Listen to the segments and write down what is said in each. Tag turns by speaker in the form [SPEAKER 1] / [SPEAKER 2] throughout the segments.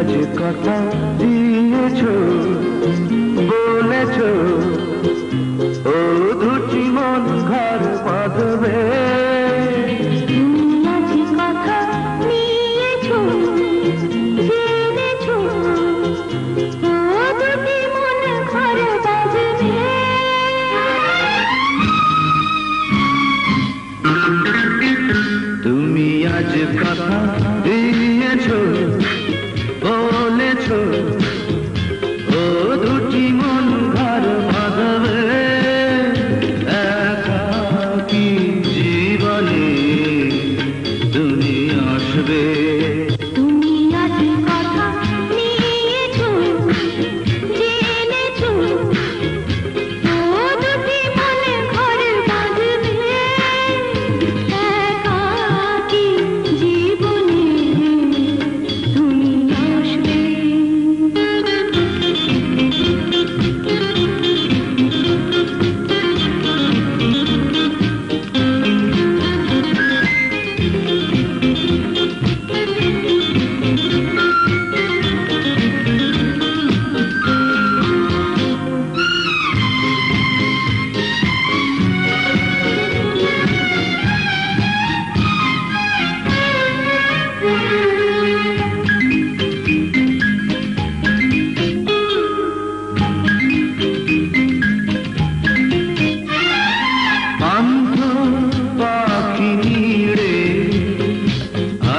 [SPEAKER 1] আজ কথা দিয়েছো, বলেছো ও দুটি মন ঘর বাঁধবে। তুমি আজ কথা দিয়েছো, বলেছো ও দুটি মন ঘর বাঁধবে। একাকী জীবনে তুমি আসবে।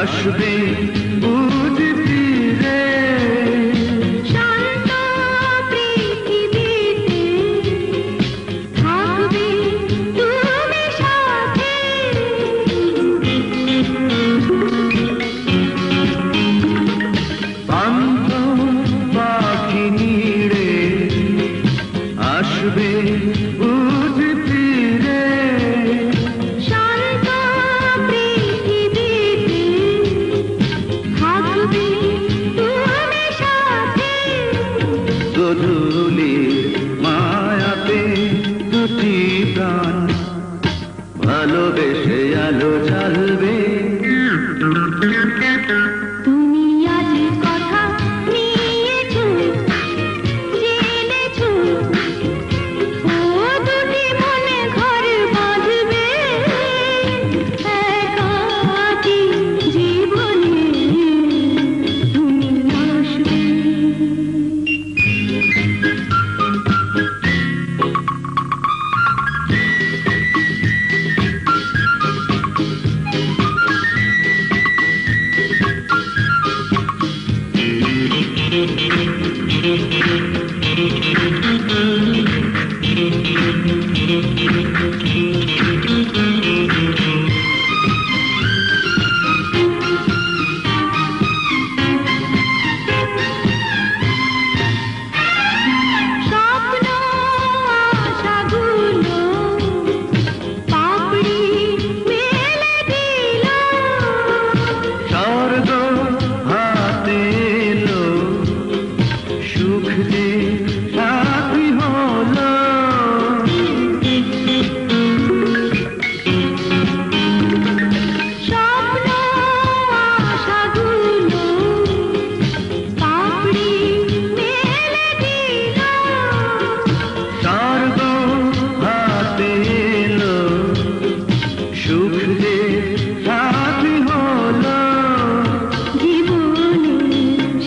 [SPEAKER 1] আসবে বুঝ ফিরে
[SPEAKER 2] শান্ত পৃথিবীতে, থাকবে তুমি সাথে।
[SPEAKER 1] পান্থ পাখি নিড়ে আসবে বুঝ ফিরে।
[SPEAKER 2] শান্ত পৃথিবীতে, থাকবে তুমি সাথে।
[SPEAKER 1] গধূলির মায়াতে দুটি প্রাণ ভালোবেসে আলো জ্বালবে।
[SPEAKER 2] তুমি আজ কথা নিয়েছো, জেনেছো ও দুটি মনে ঘর বাঁধবে। একাকী জীবনে তুমি আসবে। স্বপ্ন আশাগুলো পাপড়ি মেলে দিল।
[SPEAKER 1] স্বর্গ হাতে এলো, সুখ যে সাথী হলো।
[SPEAKER 2] স্বপ্ন আশাগুলো পাপড়ি মেলে দিল।
[SPEAKER 1] স্বর্গ হাতে এলো, সুখ যে সাথী হলো।
[SPEAKER 2] জীবনে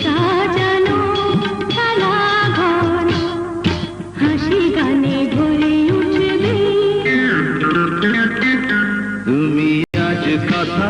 [SPEAKER 2] সাজানো খেলা ঘর হাসি গানে ভরে উঠবে।
[SPEAKER 1] তুমি আজ কথা